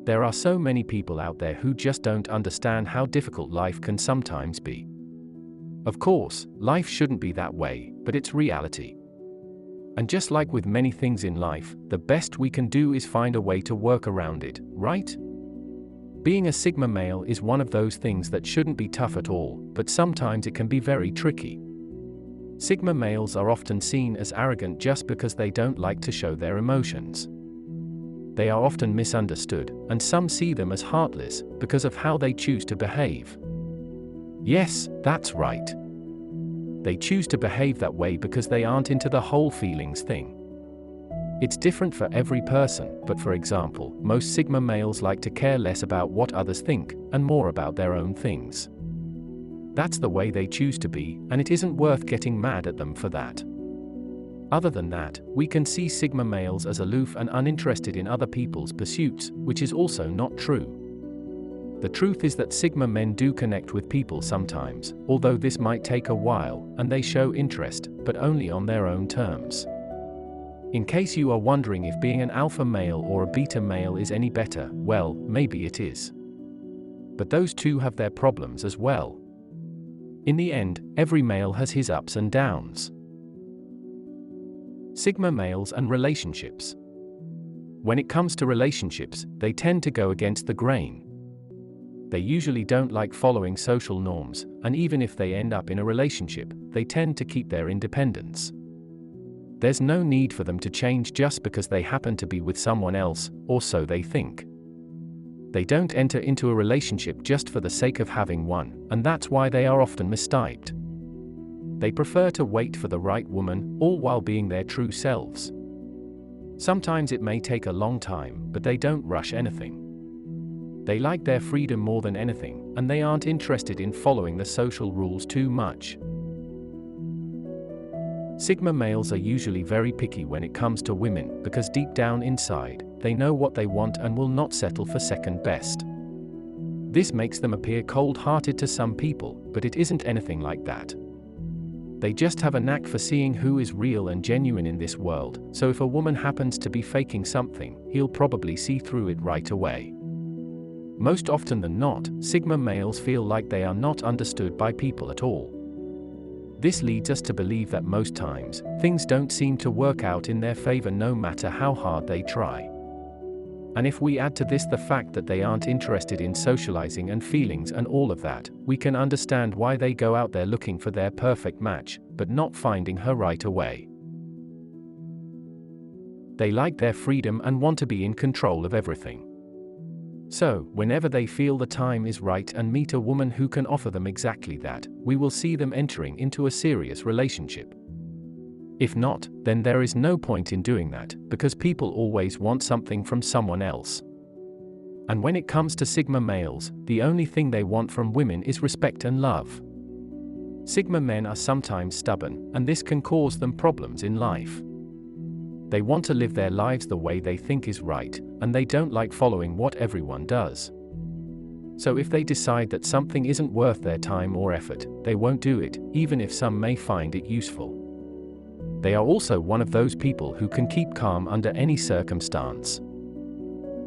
There are so many people out there who just don't understand how difficult life can sometimes be. Of course, life shouldn't be that way, but it's reality. And just like with many things in life, the best we can do is find a way to work around it, right? Being a Sigma male is one of those things that shouldn't be tough at all, but sometimes it can be very tricky. Sigma males are often seen as arrogant just because they don't like to show their emotions. They are often misunderstood, and some see them as heartless because of how they choose to behave. Yes, that's right. They choose to behave that way because they aren't into the whole feelings thing. It's different for every person, but for example, most Sigma males like to care less about what others think, and more about their own things. That's the way they choose to be, and it isn't worth getting mad at them for that. Other than that, we can see Sigma males as aloof and uninterested in other people's pursuits, which is also not true. The truth is that Sigma men do connect with people sometimes, although this might take a while, and they show interest, but only on their own terms. In case you are wondering if being an alpha male or a beta male is any better, well, maybe it is. But those two have their problems as well. In the end, every male has his ups and downs. Sigma males and relationships. When it comes to relationships, they tend to go against the grain. They usually don't like following social norms, and even if they end up in a relationship, they tend to keep their independence. There's no need for them to change just because they happen to be with someone else, or so they think. They don't enter into a relationship just for the sake of having one, and that's why they are often mistyped. They prefer to wait for the right woman, all while being their true selves. Sometimes it may take a long time, but they don't rush anything. They like their freedom more than anything, and they aren't interested in following the social rules too much. Sigma males are usually very picky when it comes to women because deep down inside, they know what they want and will not settle for second best. This makes them appear cold-hearted to some people, but it isn't anything like that. They just have a knack for seeing who is real and genuine in this world, so if a woman happens to be faking something, he'll probably see through it right away. Most often than not, Sigma males feel like they are not understood by people at all. This leads us to believe that most times, things don't seem to work out in their favor no matter how hard they try. And if we add to this the fact that they aren't interested in socializing and feelings and all of that, we can understand why they go out there looking for their perfect match, but not finding her right away. They like their freedom and want to be in control of everything. So, whenever they feel the time is right and meet a woman who can offer them exactly that, we will see them entering into a serious relationship. If not, then there is no point in doing that, because people always want something from someone else. And when it comes to Sigma males, the only thing they want from women is respect and love. Sigma men are sometimes stubborn, and this can cause them problems in life. They want to live their lives the way they think is right, and they don't like following what everyone does. So if they decide that something isn't worth their time or effort, they won't do it, even if some may find it useful. They are also one of those people who can keep calm under any circumstance.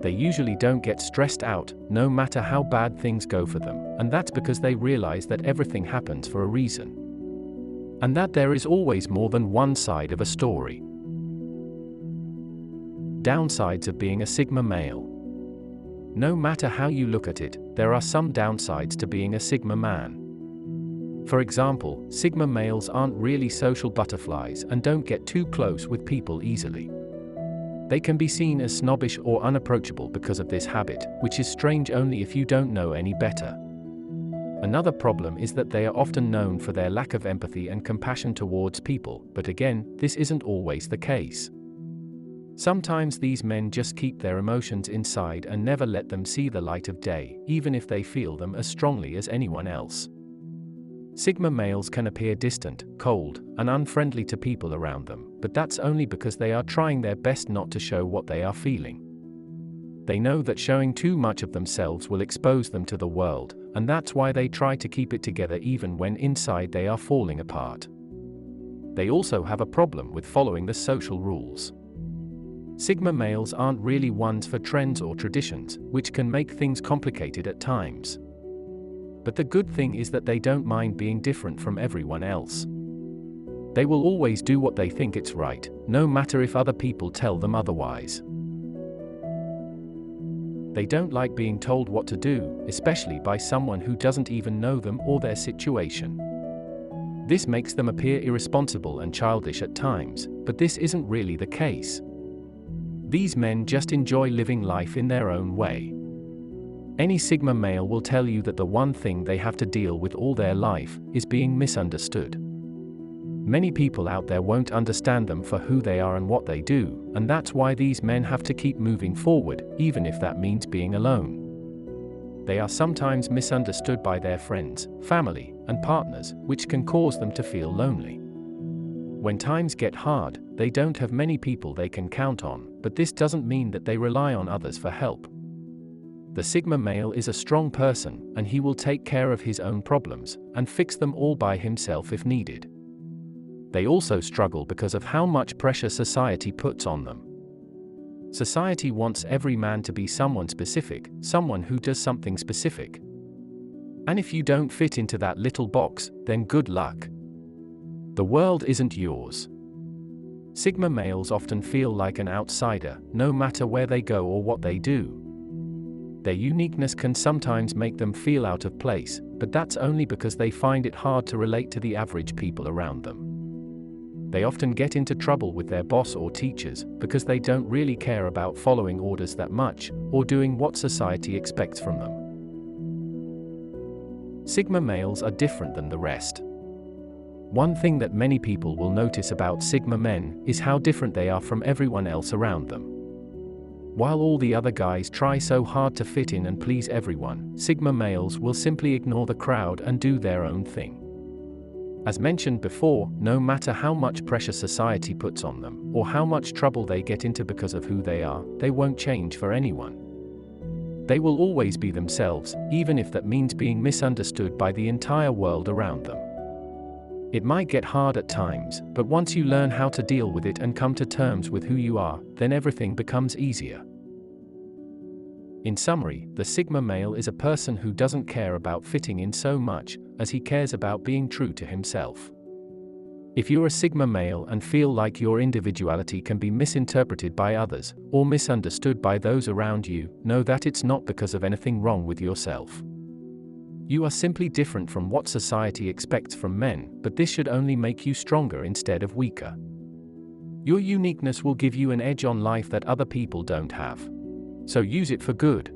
They usually don't get stressed out, no matter how bad things go for them, and that's because they realize that everything happens for a reason. And that there is always more than one side of a story. Downsides of being a Sigma male. No matter how you look at it, there are some downsides to being a Sigma man. For example, Sigma males aren't really social butterflies and don't get too close with people easily. They can be seen as snobbish or unapproachable because of this habit, which is strange only if you don't know any better. Another problem is that they are often known for their lack of empathy and compassion towards people, but again, this isn't always the case. Sometimes these men just keep their emotions inside and never let them see the light of day, even if they feel them as strongly as anyone else. Sigma males can appear distant, cold, and unfriendly to people around them, but that's only because they are trying their best not to show what they are feeling. They know that showing too much of themselves will expose them to the world, and that's why they try to keep it together even when inside they are falling apart. They also have a problem with following the social rules. Sigma males aren't really ones for trends or traditions, which can make things complicated at times. But the good thing is that they don't mind being different from everyone else. They will always do what they think it's right, no matter if other people tell them otherwise. They don't like being told what to do, especially by someone who doesn't even know them or their situation. This makes them appear irresponsible and childish at times, but this isn't really the case. These men just enjoy living life in their own way. Any Sigma male will tell you that the one thing they have to deal with all their life is being misunderstood. Many people out there won't understand them for who they are and what they do, and that's why these men have to keep moving forward, even if that means being alone. They are sometimes misunderstood by their friends, family, and partners, which can cause them to feel lonely. When times get hard, they don't have many people they can count on, but this doesn't mean that they rely on others for help. The Sigma male is a strong person, and he will take care of his own problems, and fix them all by himself if needed. They also struggle because of how much pressure society puts on them. Society wants every man to be someone specific, someone who does something specific. And if you don't fit into that little box, then good luck. The world isn't yours. Sigma males often feel like an outsider, no matter where they go or what they do. Their uniqueness can sometimes make them feel out of place, but that's only because they find it hard to relate to the average people around them. They often get into trouble with their boss or teachers because they don't really care about following orders that much, or doing what society expects from them. Sigma males are different than the rest. One thing that many people will notice about Sigma men is how different they are from everyone else around them. While all the other guys try so hard to fit in and please everyone, Sigma males will simply ignore the crowd and do their own thing. As mentioned before, no matter how much pressure society puts on them, or how much trouble they get into because of who they are, they won't change for anyone. They will always be themselves, even if that means being misunderstood by the entire world around them. It might get hard at times, but once you learn how to deal with it and come to terms with who you are, then everything becomes easier. In summary, the Sigma male is a person who doesn't care about fitting in so much as he cares about being true to himself. If you're a Sigma male and feel like your individuality can be misinterpreted by others, or misunderstood by those around you, know that it's not because of anything wrong with yourself. You are simply different from what society expects from men, but this should only make you stronger instead of weaker. Your uniqueness will give you an edge on life that other people don't have. So use it for good.